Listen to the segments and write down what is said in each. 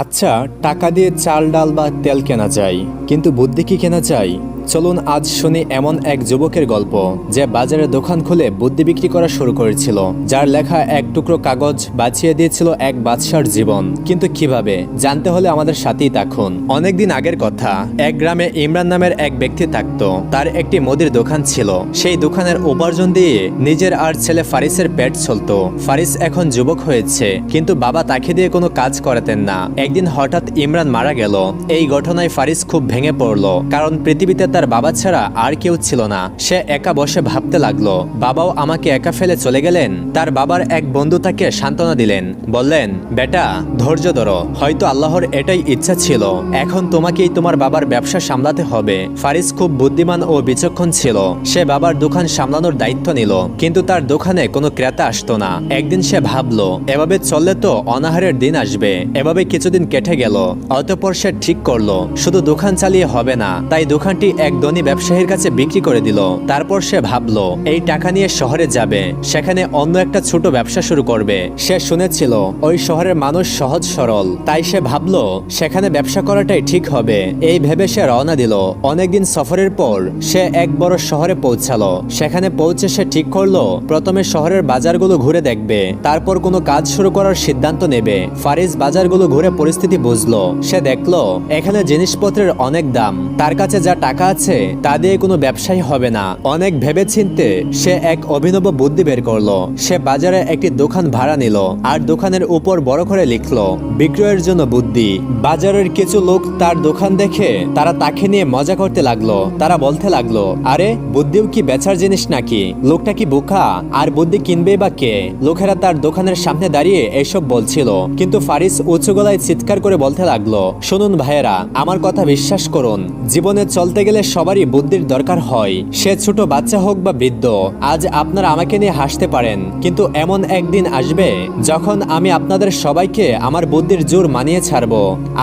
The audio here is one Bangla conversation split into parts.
আচ্ছা, টাকা দিয়ে চাল ডাল বা তেল কেনা যায়, কিন্তু বুদ্ধি কি কেনা যায়? চলুন আজ শুনি এমন এক যুবকের গল্প যে বাজারে দোকান খুলে বুদ্ধি বিক্রি করা শুরু করেছিল, যার লেখা এক টুকরো কাগজ বাঁচিয়ে দিয়েছিল এক বাদশার জীবন। কিন্তু কিভাবে জানতে হলে আমাদের সাথেই থাকুন। অনেকদিন আগের কথা, এক গ্রামে ইমরান নামের এক ব্যক্তি থাকত। তার একটি মুদির দোকান ছিল। সেই দোকানের উপার্জন দিয়ে নিজের আর ছেলে ফারিসের পেট চলত। ফারিস এখন যুবক হয়েছে, কিন্তু বাবা তাকে দিয়ে কোনো কাজ করাতেন না। একদিন হঠাৎ ইমরান মারা গেল। এই ঘটনায় ফারিস খুব ভেঙে পড়ল, কারণ পৃথিবীতে তার বাবা ছাড়া আর কেউ ছিল না। সে একা বসে ভাবতে লাগলো, বাবাও আমাকে একা ফেলে চলে গেলেন। তার বাবার এক বন্ধু তাকে সান্ত্বনা দিলেন, বললেন, বেটা ধৈর্য ধরো, হয়তো আল্লাহর এটাই ইচ্ছা ছিল। এখন তোমাকেই তোমার বাবার ব্যবসা সামলাতে হবে। ফারিস খুব বুদ্ধিমান ও বিচক্ষণ ছিল। সে বাবার দোকান সামলানোর দায়িত্ব নিল, কিন্তু তার দোকানে কোনো ক্রেতা আসতো না। একদিন সে ভাবলো, এভাবে চললে তো অনাহারের দিন আসবে। এভাবে কিছুদিন কেটে গেল। অতঃপর সে ঠিক করলো, শুধু দোকান চালিয়ে হবে না, তাই দোকানটি এক ধনী ব্যবসায়ীর কাছে বিক্রি করে দিল। তারপর সে ভাবলো, এই টাকা নিয়ে শহরে যাবে, সেখানে অন্য একটা ছোট ব্যবসা শুরু করবে। সে শুনেছিল ওই শহরের মানুষ সহজ সরল, তাই সে ভাবলো সেখানে ব্যবসা করাটাই ঠিক হবে। এই ভেবে সে রওনা দিল। অনেকদিন সফরের পর সে এক বড় শহরে পৌঁছালো। সেখানে পৌঁছে সে ঠিক করলো, প্রথমে শহরের বাজারগুলো ঘুরে দেখবে, তারপর কোনো কাজ শুরু করার সিদ্ধান্ত নেবে। ফারিস বাজারগুলো ঘুরে পরিস্থিতি বুঝলো। সে দেখলো এখানে জিনিসপত্রের অনেক দাম। তার কাছে যা টাকা আছে তা দিয়ে কোনো ব্যবসায়ী হবে না। অনেক ভেবেচিন্তে সে এক অভিনব বুদ্ধি বের করলো। সে বাজারে একটি দোকান ভাড়া নিল, আর দোকানের উপর বড় করে লিখলো, বিক্রয়ের জন্য বুদ্ধি। বাজারের কিছু লোক তার দোকান দেখে তারা তাকে নিয়ে মজা করতে লাগলো। তারা বলতে লাগলো, আরে বুদ্ধিও কি বেচার জিনিস নাকি? লোকটা কি বোকা? আর বুদ্ধি কিনবে বা কে? লোকেরা তার দোকানের সামনে দাঁড়িয়ে এসব বলছিল, কিন্তু ফারিস উঁচু গলায় চিৎকার করে বলতে লাগলো, শুনুন ভাইয়েরা, আমার কথা বিশ্বাস করুন, জীবনে চলতে গেলে সবারই বুদ্ধির দরকার হয়। সে ছোট বাচ্চা হোক বা বৃদ্ধ। আজ আপনারা আমাকে নিয়ে হাসতে পারেন, কিন্তু এমন একদিন আসবে যখন আমি আপনাদের সবাইকে আমার বুদ্ধির জোর মানিয়ে ছাড়ব।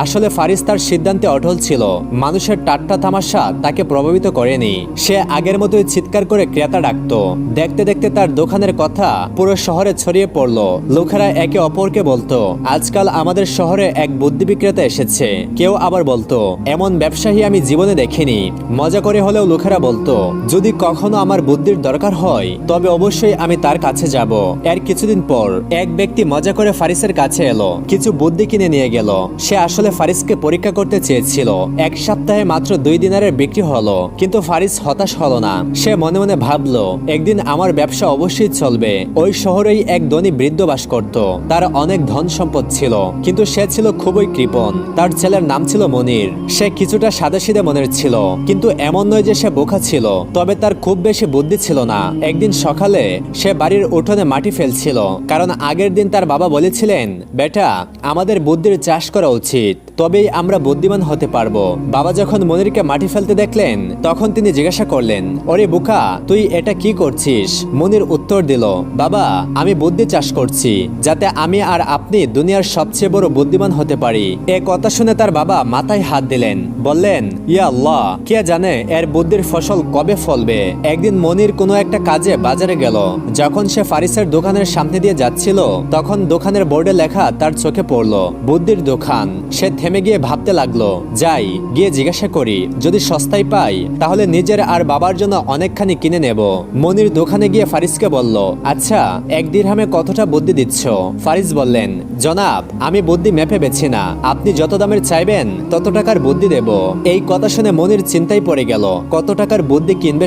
আসলে ফারিস তার সিদ্ধান্তে অটল ছিল। মানুষের ঠাট্টা তামাশা তাকে প্রভাবিত করেনি। সে আগের মতোই চিৎকার করে ক্রেতা ডাকত। দেখতে দেখতে তার দোকানের কথা পুরো শহরে ছড়িয়ে পড়ল। লোকেরা একে অপরকে বলতো, আজকাল আমাদের শহরে এক বুদ্ধি বিক্রেতা এসেছে। কেউ আবার বলতো, এমন ব্যবসায়ী আমি জীবনে দেখিনি। মজা করে হলেও লোকেরা বলতো, যদি কখনো আমার বুদ্ধির দরকার হয় তবে অবশ্যই আমি তার কাছে যাব। এর কিছুদিন পর এক ব্যক্তি মজা করে ফারিসের কাছে এলো, কিছু বুদ্ধি কিনে নিয়ে গেল। সে আসলে ফারিসকে পরীক্ষা করতে চেয়েছিল। এক সপ্তাহে মাত্র 2 দিনারের বিক্রি হলো, কিন্তু ফারিস হতাশ হলো না। সে মনে মনে ভাবলো, একদিন আমার ব্যবসা অবশ্যই চলবে। ওই শহরেই এক ধনী বৃদ্ধ বাস করত। তার অনেক ধন সম্পদ ছিল, কিন্তু সে ছিল খুবই কৃপণ। তার ছেলের নাম ছিল মনির। সে কিছুটা সাদাসিধে মনের ছিল, কিন্তু এমন নয় যে সে বোকা ছিল, তবে তার খুব বেশি বুদ্ধি ছিল না। একদিন সকালে সে বাড়ির উঠোনে মাটি ফেলছিল, কারণ আগের দিন তার বাবা বলেছিলেন, বেটা আমাদের বুদ্ধির চাষ করা উচিত, তবেই আমরা বুদ্ধিমান হতে পারবো। বাবা যখন মনিরকে মাটি ফেলতে দেখলেন, তখন তিনি জিজ্ঞাসা করলেন, ওরে বোকা, তুই এটা কি করছিস? মনির উত্তর দিল, বাবা আমি বুদ্ধি চাষ করছি, যাতে আমি আর আপনি দুনিয়ার সবচেয়ে বড় বুদ্ধিমান হতে পারি। এ কথা শুনে তার বাবা মাথায় হাত দিলেন, বললেন, ইয়া আল্লাহ, কে জানে এর বুদ্ধির ফসল কবে ফলবে। একদিন মনির কোনো একটা কাজে বাজারে গেল। যখন সে ফারিসের দোকানের সামনে দিয়ে যাচ্ছিল, তখন দোকানের বোর্ডে লেখা তার চোখে পড়লো, বুদ্ধির দোকান। সে থেমে গিয়ে ভাবতে লাগলো, যাই গিয়ে জিজ্ঞাসা করি, যদি সস্তায় পাই তাহলে নিজের আর বাবার জন্য অনেকখানি কিনে নেব। মনির দোকানে গিয়ে ফারিসকে বলল, আচ্ছা 1 দিরহামে কতটা বুদ্ধি দিচ্ছ? ফারিস বললেন, জনাব আমি বুদ্ধি মেপে বেছি না, আপনি যত দামের চাইবেন তত টাকার বুদ্ধি দেব। এই কথা শুনে মনির চিন্তায় পড়ে গেল। কত টাকার বুদ্ধি কিনবে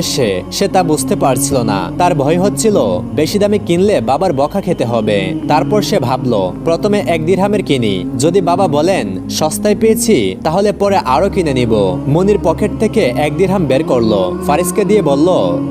সে তা বুঝতে পারছিল না। তার ভয় হচ্ছিল বেশি দামে কিনলে বাবার বকা খেতে হবে। তারপর সে ভাবলো, প্রথমে 1 দিরহামের কিনি, যদি বাবা বলেন সস্তায় পেয়েছি তাহলে পরে আরো কিনে নিব। মনির পকেট থেকে 1 দিরহাম বের করলো, ফারিসকে দিয়ে বলল,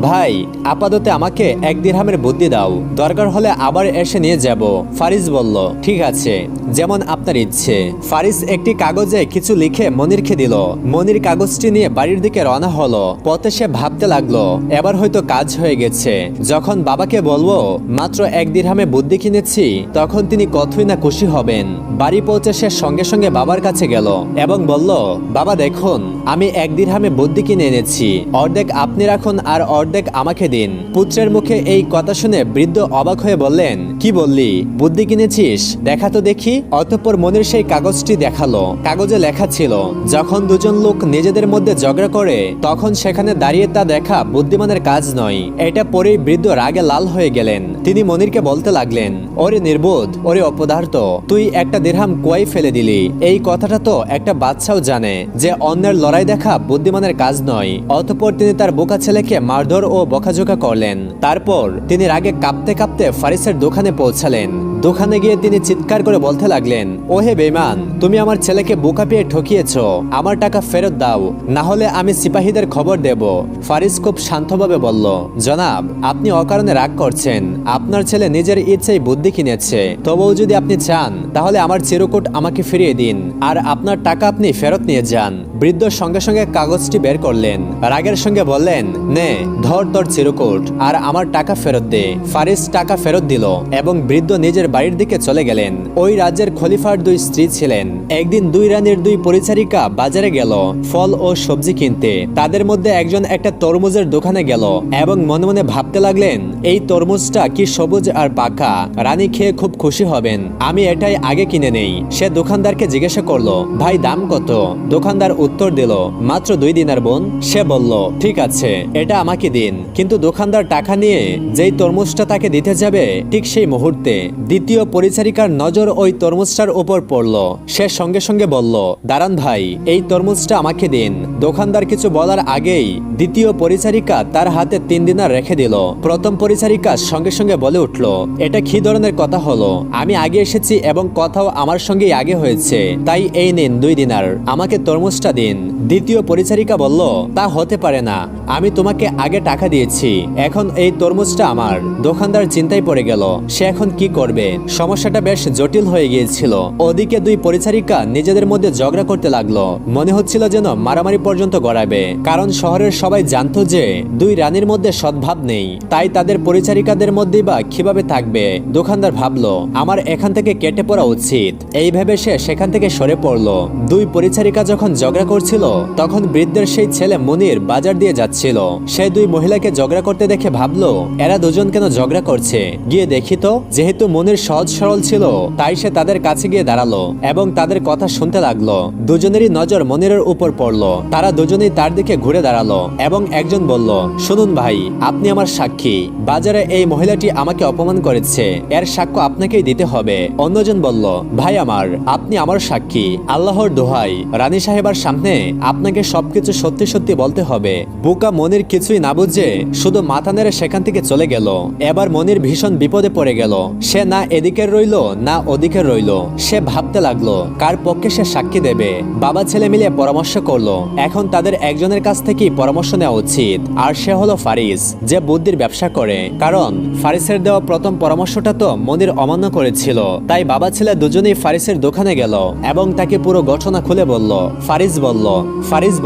ভাই আপাতত আমাকে 1 দিরহামের বুদ্ধি দাও, দরকার হলে আবার এসে নিয়ে যাব। ফারিস বলল, ঠিক আছে, যেমন আপনার ইচ্ছে। ফারিস একটি কাগজে কিছু লিখে মনিরকে দিল। মনির কাগজটি নিয়ে বাড়ির দিকে রওনা হলো। পথে সে ভাবতে লাগলো, এবার হয়তো কাজ হয়ে গেছে। যখন বাবাকে বলবো মাত্র 1 দিরহামে বুদ্ধি কিনেছি, তখন তিনি কতই না খুশি হবেন। বাড়ি পৌঁছে সে সঙ্গে সঙ্গে বাবার কাছে গেল এবং বলল, বাবা দেখুন, আমি 1 দিরহামে বুদ্ধি কিনে এনেছি, অর্ধেক আপনি রাখুন আর অর্ধেক আমাকে দিন। পুত্রের মুখে এই কথা শুনে বৃদ্ধ অবাক হয়ে বললেন, কি বললি, বুদ্ধি কিনেছিস? দেখা তো দেখি। অতঃপর মনির সেই কাগজটি দেখালো। কাগজে লেখা ছিল, যখন দুজন লোক নিজেদের মধ্যে ঝগড়া করে তখন সেখানে দাঁড়িয়ে তা দেখা বুদ্ধিমানের কাজ নয়। এটা পরেই বৃদ্ধ রাগে লাল হয়ে গেলেন। তিনি মনিরকে বলতে লাগলেন, ওরে নির্বোধ, ওরে অপদার্থ, তুই একটা দিরহাম কুয়াই ফেলে দিলি। এই কথাটা তো একটা বাচ্চাও জানে যে অন্যের লড়াই দেখা বুদ্ধিমানের কাজ নয়। অতঃপর তিনি তার বোকা ছেলেকে মারধর ও বকাঝোকা করলেন। তারপর তিনি রাগে কাঁপতে কাঁপতে ফারিসের দোকানে পৌঁছালেন। দোকানে গিয়ে তিনি চিৎকার করে বলতে লাগলেন, ওহে বেঈমান, তুমি আমার ছেলেকে বোকা পেয়ে ঠকিয়েছ, আমার টাকা ফেরত দাও, না হলে আমি সিপাহীদের খবর দেব। ফারিস খুব শান্তভাবে বলল, জনাব, আপনি অকারণে রাগ করছেন। আপনার ছেলে নিজের ইচ্ছায় বুদ্ধি কিনেছে। তবুও যদি আপনি চান তাহলে আমার চিরকুট আমাকে ফিরিয়ে দিন, আর আপনার টাকা আপনি ফেরত নিয়ে যান। বৃদ্ধ সঙ্গে সঙ্গে কাগজটি বের করলেন। রাগের সঙ্গে বললেন, নে, ধর তোর চিরকুট আর আমার টাকা ফেরত দে। ফারিস টাকা ফেরত দিল এবং বৃদ্ধ নিজের বাড়ির দিকে চলে গেলেন। ওই রাজ্যের খলিফার দুই স্ত্রী ছিলেন। একদিন দুই রানীর দুই পরিচারিকা বাজারে গেল ফল ও সবজি কিনতে। তাদের মধ্যে একজন একটা তরমুজের দোকানে গেল এবং মনে মনে ভাবতে লাগলেন, এই তরমুজটা কি সবুজ আর পাকা, রানী খেয়ে খুব খুশি হবেন, আমি এটাই আগে কিনে নেই। সে দোকানদারকে জিজ্ঞাসা করলো, ভাই দাম কত? দোকানদার উত্তর দিল, মাত্র 2 দিনার বোন। সে বলল, ঠিক আছে, এটা আমাকে দিন। কিন্তু দোকানদার টাকা নিয়ে যেই তরমুজটা তাকে দিতে যাবে, ঠিক সেই মুহূর্তে দ্বিতীয় পরিচারিকার নজর ওই তরমুজটার উপর পড়ল। সে সঙ্গে সঙ্গে বলল, দাঁড়ান ভাই, এই তরমুজটা আমাকে দিন। দোকানদার কিছু বলার আগেই দ্বিতীয় পরিচারিকা তার হাতে 3 দিনার রেখে দিল। প্রথম পরিচারিকা সঙ্গে সঙ্গে বলে উঠল, এটা কি ধরনের কথা হলো? আমি আগে এসেছি এবং কথাও আমার সঙ্গেই আগে হয়েছে, তাই এই নিন 2 দিনার, আমাকে তরমুজটা দিন। দ্বিতীয় পরিচারিকা বলল, তা হতে পারে না, আমি তোমাকে আগে টাকা দিয়েছি, এখন এই তরমুজটা আমার। দোকানদার চিন্তায় পড়ে গেল, সে এখন কি করবে? সমস্যাটা বেশ জটিল হয়ে গিয়েছিল। ওদিকে দুই পরিচারিকা নিজেদের মধ্যে ঝগড়া করতে লাগলো। মনে হচ্ছিল যেন মারামারি পর্যন্ত গড়াবে, কারণ শহরের সবাই জানতো যে দুই রানীর মধ্যে সদ্ভাব নেই, তাই তাদের পরিচারিকাদের মধ্যেই বা কিভাবে থাকবে। দোকানদার ভাবলো, আমার এখান থেকে কেটে পড়া উচিত। এই ভেবে সে সেখান থেকে সরে পড়লো। দুই পরিচারিকা যখন ঝগড়া করছিল তখন বৃদ্ধের সেই ছেলে মনির বাজার দিয়ে যাচ্ছিল। সে দুই মহিলাকে ঝগড়া করতে দেখে ভাবলো, এরা দুজন কেন ঝগড়া করছে, গিয়ে দেখি তো। যেহেতু মনির সহজ সরল ছিল, তাই সে তাদের কাছে গিয়ে দাঁড়ালো এবং তাদের কথা শুনতে লাগলো। দুজনেরই নজর মনিরের উপর পড়লো। তারা দুজনেই তার দিকে ঘুরে দাঁড়ালো এবং একজন বলল, শুনুন ভাই, আপনি আমার সাক্ষী। বাজারে এই মহিলাটি আমাকে অপমান করেছে, এর সাক্ষ্য আপনাকেই দিতে হবে। অন্যজন বলল, ভাই আমার, আপনি আমার সাক্ষী। আল্লাহর দোহাই, রানী সাহেবার সামনে আপনাকে সবকিছু সত্যি সত্যি বলতে হবে। বোকা মনির কিছুই না বুঝে শুধু মাথা নেড়ে সেখান থেকে চলে গেল। এবার মনির ভীষণ বিপদে পড়ে গেল। সে না এদিকে রইল না ওদিকে রইল। সে ভাবতে লাগলো, কার পক্ষে সে সাক্ষী দেবে। বাবা ছেলে মিলে পরামর্শ করলো, এখন তাদের একজনের কাছ থেকেই পরামর্শ নেওয়া উচিত, আর সে হলো ফারিস, যে বুদ্ধির ব্যবসা করে। কারণ ফারিসের দেওয়া প্রথম পরামর্শটা তো মনির অমান্য করেছিল। তাই বাবা ছেলে দুজনেই ফারিসের দোকানে গেল এবং তাকে পুরো ঘটনা খুলে বলল। ফারিস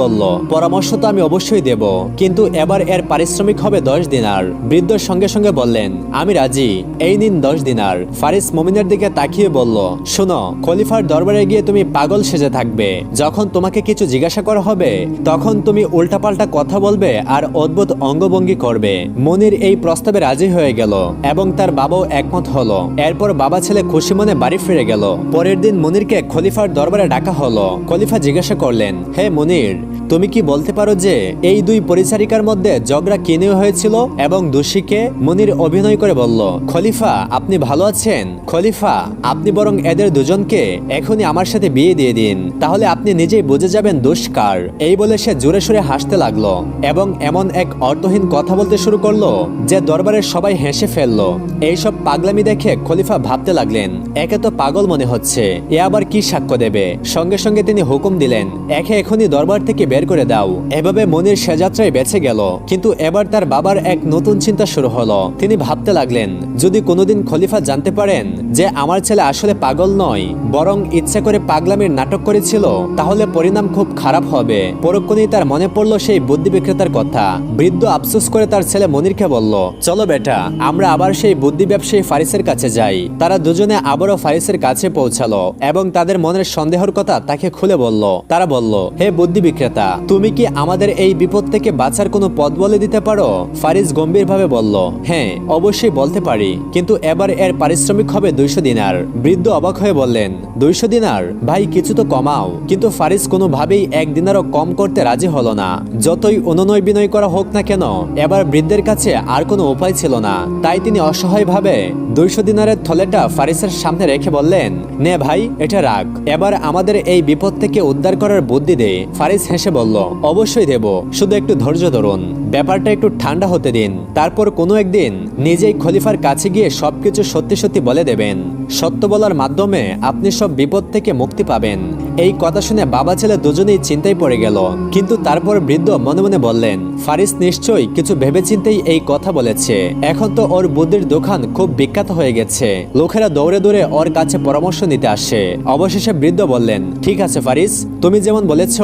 বলল, পরামর্শ তো আমি অবশ্যই দেব, কিন্তু এবার এর পারিশ্রমিক হবে 10 দিনার। বৃদ্ধ সঙ্গে সঙ্গে বললেন, আমি রাজি, এই নিন 10 দিনার। ফারিস মুমিনের দিকে তাকিয়ে বলল, শোনো, খলিফার দরবারে গিয়ে তুমি পাগল সেজে থাকবে। যখন তোমাকে কিছু জিজ্ঞাসা করা হবে তখন তুমি উল্টাপাল্টা কথা বলবে আর অদ্ভুত অঙ্গভঙ্গি করবে। মনির এই প্রস্তাবে রাজি হয়ে গেল এবং তার বাবাও একমত হলো। এরপর বাবা ছেলে খুশি মনে বাড়ি ফিরে গেল। পরের দিন মনিরকে খলিফার দরবারে ডাকা হলো। খলিফা জিজ্ঞাসা করলেন, হে মনির, তুমি কি বলতে পারো যে এই দুই পরিচারিকার মধ্যে ঝগড়া কি নিয়ে হয়েছিল এবং দোষীকে? মনির অভিনয় করে বলল, খলিফা, আপনি ভালো আছেন? খলিফা, আপনি বরং এদের দুজনকে এখনই আমার সাথে বিয়ে দিয়ে দিন, তাহলে আপনি নিজেই বুঝে যাবেন দোষ কার। এই বলে সে জোরে সোরে হাসতে লাগলো এবং এমন এক অর্থহীন কথা বলতে শুরু করলো যে দরবারের সবাই হেসে ফেললো। এইসব পাগলামি দেখে খলিফা ভাবতে লাগলেন, একে তো পাগল মনে হচ্ছে, এ আবার কি সাক্ষ্য দেবে। সঙ্গে সঙ্গে তিনি হুকুম দিলেন, একে এখনই দরবার থেকে বের করে দাও। এভাবে মনির সে যাত্রায় বেঁচে গেল। কিন্তু এবার তার বাবার এক নতুন চিন্তা শুরু হলো। তিনি ভাবতে লাগলেন, যদি কোনোদিন খলিফা জানতে পারেন যে আমার ছেলে আসলে পাগল নয়, বরং ইচ্ছা করে পাগলামির নাটক করেছিল, তাহলে পরিণাম খুব খারাপ হবে। পরক্ষণেই তার মনে পড়লো সেই বুদ্ধি বিক্রেতার কথা। বৃদ্ধ আফসোস করে তার ছেলে মনিরকে বলল, চলো বেটা, আমরা আবার সেই বুদ্ধি ব্যবসায়ী ফারিসের কাছে যাই। তারা দুজনে আবারও ফারিসের কাছে পৌঁছালো এবং তাদের মনের সন্দেহের কথা তাকে খুলে বলল। তারা বলল, হে বুদ্ধি বিক্রেতা, তুমি কি আমাদের এই বিপদ থেকে বাঁচার কোনো পথ বলে দিতে পারো? ফারিস গম্ভীরভাবে বলল, হ্যাঁ, অবশ্যই বলতে পারি, কিন্তু এবার এর পারিশ্রমিক হবে 200 দিনার। বৃদ্ধ অবাক হয়ে বললেন, 200 দিনার? ভাই কিছু তো কমাও। কিন্তু ফারিস কোনোভাবেই 1 দিনারও কম করতে রাজি হলো না। যতই অনুনয় বিনয় করা হোক না কেন, এবার বৃদ্ধের কাছে আর কোনো উপায় ছিল না। তাই তিনি অসহায়ভাবে 200 দিনারের থলেটা ফারিসের সামনে রেখে বললেন, নে ভাই, এটা রাখ। এবার আমাদের এই বিপদ থেকে উদ্ধার করার বুদ্ধি দে। ফারিস হেসে বলল, অবশ্যই দেব, শুধু একটু ধৈর্য ধরুন, ব্যাপারটা একটু ঠান্ডা হতে দিন। তারপর কোনো একদিন নিজেই খলিফার কাছে গিয়ে সবকিছু সত্যি সত্যি বলে দেবেন। সত্য বলার মাধ্যমে আপনি সব বিপদ থেকে মুক্তি পাবেন। এই কথা শুনে বাবা ছেলে দুজনেই চিন্তায় পড়ে গেল। কিন্তু তারপর বৃদ্ধ মনে মনে বললেন, ফারিস নিশ্চয়ই কিছু ভেবেচিন্তেই এই কথা বলেছে। এখন তো ওর বুদ্ধির দোকান খুব বিখ্যাত হয়ে গেছে, লোকেরা দৌড়ে দৌড়ে ওর কাছে পরামর্শ নিতে আসে। অবশেষে বৃদ্ধ বললেন, ঠিক আছে ফারিস, তুমি যেমন বলেছ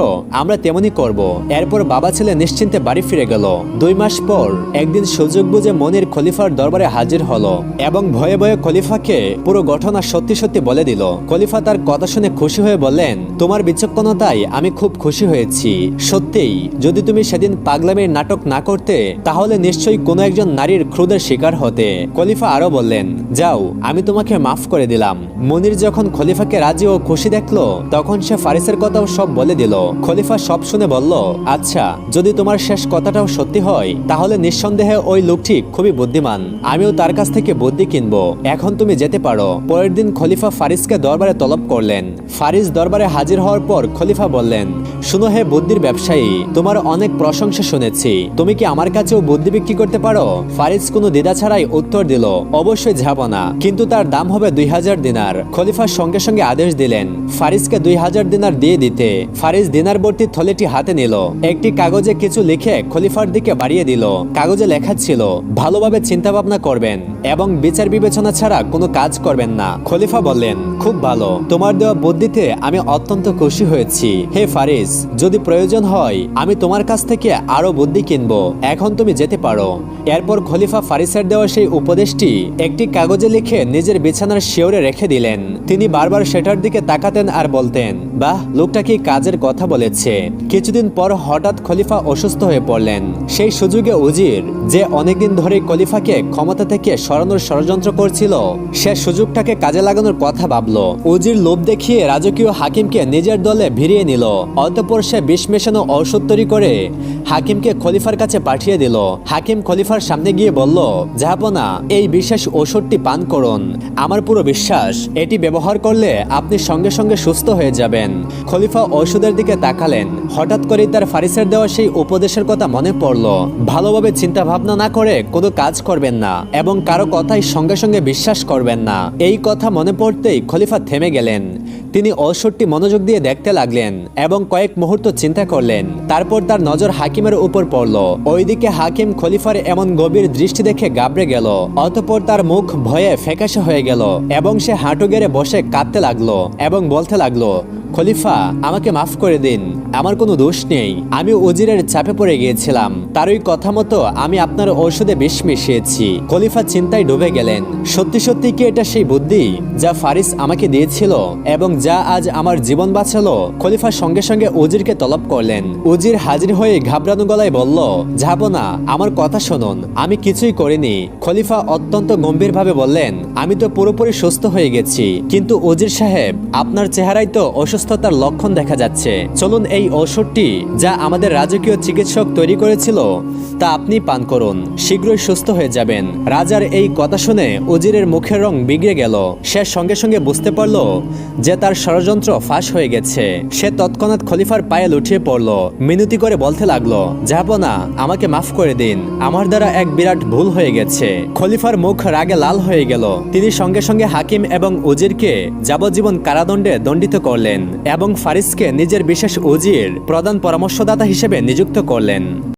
আমরা তেমনই করব। এরপর বাবা ছেলে নিশ্চিন্তে বাড়ি ফিরে গেল। 2 মাস পর একদিন সুযোগ বুঝে মনির খলিফার দরবারে হাজির হলো এবং ভয়ে ভয়ে খলিফাকে পুরো ঘটনা সত্যি সত্যি বলে দিল। খলিফা তার কথা শুনে খুশি হয়ে বললেন, তোমার বিচক্ষণতায় আমি খুব খুশি হয়েছি। সত্যিই যদি তুমি সেদিন পাগলামির নাটক না করতে, তাহলে নিশ্চয়ই কোনো একজন নারীর ক্রোধের শিকার হতে। খলিফা আরো বললেন, যাও, আমি তোমাকে মাফ করে দিলাম। মনির যখন খলিফাকে রাজি ও খুশি দেখলো, তখন সে ফারিসের কথাও সব বলে দিল। খলিফা সব শুনে বলল, আচ্ছা, যদি তোমার শেষ কথাটাও সত্যি হয়, তাহলে নিঃসন্দেহে ওই লোকটি খুবই বুদ্ধিমান। আমিও তার কাছ থেকে বুদ্ধি কিনবো। এখন তুমি যেতে পারো। পরের দিন খলিফা ফারিসকে দরবারে তলব করলেন। ফারিস দরবারে হাজির হওয়ার পর খলিফা বললেন, শুনো হে বুদ্ধির ব্যবসায়ী, তোমার অনেক প্রশংসা শুনেছি। তুমি কি আমার কাছেও বুদ্ধি বিক্রি করতে পারো? ফারিস কোনো দ্বিধা ছাড়াই উত্তর দিল, অবশ্যই যাব না, কিন্তু তার দাম হবে 2000 দিনার। খলিফা সঙ্গে সঙ্গে আদেশ দিলেন ফারিসকে 2000 দিনার দিয়ে দিতে। ফারিস দিনার ভর্তি থলেটি হাতে নিল। একটি কাগজে কিছু লিখে খলিফার দিকে বাড়িয়ে দিল। কাগজে লেখা ছিল, ভালোভাবে চিন্তা ভাবনা করবেন এবং বিচার বিবেচনা ছাড়া কোনো কাজ করবেন না। খলিফা বললেন, খুব ভালো, তোমার দেওয়া বুদ্ধিতে আমি অত্যন্ত খুশি হয়েছি। হে ফারিস, যদি প্রয়োজন হয় আমি তোমার কাছ থেকে আরো বুদ্ধি কিনবো। এখন তুমি যেতে পারো। এরপর খলিফা ফারিসের দেওয়া সেই উপদেশটি একটি কাগজে লিখে নিজের বিছানার শিওরে রেখে দিলেন। তিনি বারবার সেটার দিকে তাকাতেন আর বলতেন, বাহ, লোকটা কি কাজের কথা বলেছে। কিছুদিন পর হঠাৎ খলিফা অসুস্থ হয়ে পড়লেন। সেই সুযোগে উজির, যে অনেকদিন ধরে খলিফাকে ক্ষমতা থেকে সরানোর ষড়যন্ত্র করছিল, সে সুযোগটাকে কাজে লাগানোর কথা ভাবল। উজির লোভ দেখিয়ে রাজকীয় হাকিমকে নিজের দলে ভিড়িয়ে নিল। অতঃপর সে বিষ মেশানো ঔষধ তৈরি করে হাকিমকে খলিফার কাছে পাঠিয়ে দিল। হাকিম খলিফার সামনে গিয়ে বলল, জাহাপনা, এই বিশেষ ঔষধটি পান করুন। আমার পুরো বিশ্বাস এটি ব্যবহার করলে আপনি সঙ্গে সঙ্গে সুস্থ হয়ে যাবেন। খলিফা ঔষধের দিকে তাকালেন। হঠাৎ করেই তার ফারিসের দেওয়া সেই উপদেশের কথা মনে পড়ল, ভালোভাবে চিন্তা ভাবনা না করে কোনো কাজ করবেন না এবং কারো কথাই সঙ্গে সঙ্গে বিশ্বাস করবেন না। এই কথা মনে পড়তেই খলিফা থেমে গেলেন। তিনি ঔষধটি মনোযোগ দিয়ে দেখতে লাগলেন এবং কয়েক মুহূর্ত চিন্তা করলেন। তারপর তার নজর হাকিমের উপর পড়ল। ওইদিকে হাকিম খলিফার এমন গভীর দৃষ্টি দেখে গাবড়ে গেল। অতঃপর তার মুখ ভয়ে ফ্যাকাশে হয়ে গেল এবং সে হাঁটু গেড়ে বসে কাঁদতে লাগলো এবং বলতে লাগলো, খলিফা, আমাকে মাফ করে দিন, আমার কোনো দোষ নেই। আমি উজিরের চাপে পড়ে গিয়েছিলাম, তারই কথা মতো আমি আপনার ঔষধে বিষ মিশিয়েছি। খলিফা চিন্তায় ডুবে গেলেন। সত্যি সত্যি কি এটা সেই বুদ্ধি যা ফারিস আমাকে দিয়েছিল এবং যা আজ আমার জীবন বাঁচালো? খলিফা সঙ্গে সঙ্গে উজিরকে তলব করলেন। উজির হাজির হয়ে ঘাবড়ানো গলায় বলল, যাব না, আমার কথা শুনুন, আমি কিছুই করিনি। খলিফা অত্যন্ত গম্ভীরভাবে বললেন, আমি তো পুরোপুরি সুস্থ হয়ে গেছি, কিন্তু উজির সাহেব, আপনার চেহারায় তো অসুস্থতার লক্ষণ দেখা যাচ্ছে। চলুন এই ঔষধটি যা আমাদের রাজকীয় চিকিৎসক তৈরি করেছিল তা আপনি পান করুন, শীঘ্রই সুস্থ হয়ে যাবেন। রাজার এই কথা শুনে উজিরের মুখের রং বিগড়ে গেল। সে সঙ্গে সঙ্গে বুঝতে পারল যে তার ষড়যন্ত্র ফাঁস হয়ে গেছে। সে তৎক্ষণাৎ খলিফার পায়ে লুটিয়ে পড়ল, মিনতি করে বলতে লাগলো, যাব না, আমাকে মাফ করে দিন, আমার দ্বারা এক বিরাট ভুল হয়ে গেছে। খলিফার মুখ রাগে লাল হয়ে গেল। তিনি সঙ্গে সঙ্গে হাকিম এবং উজিরকে যাবজ্জীবন কারাদণ্ডে দণ্ডিত করলেন এবং ফারিসকে নিজের বিশেষ উজির প্রধান পরামর্শদাতা হিসেবে নিযুক্ত করলেন।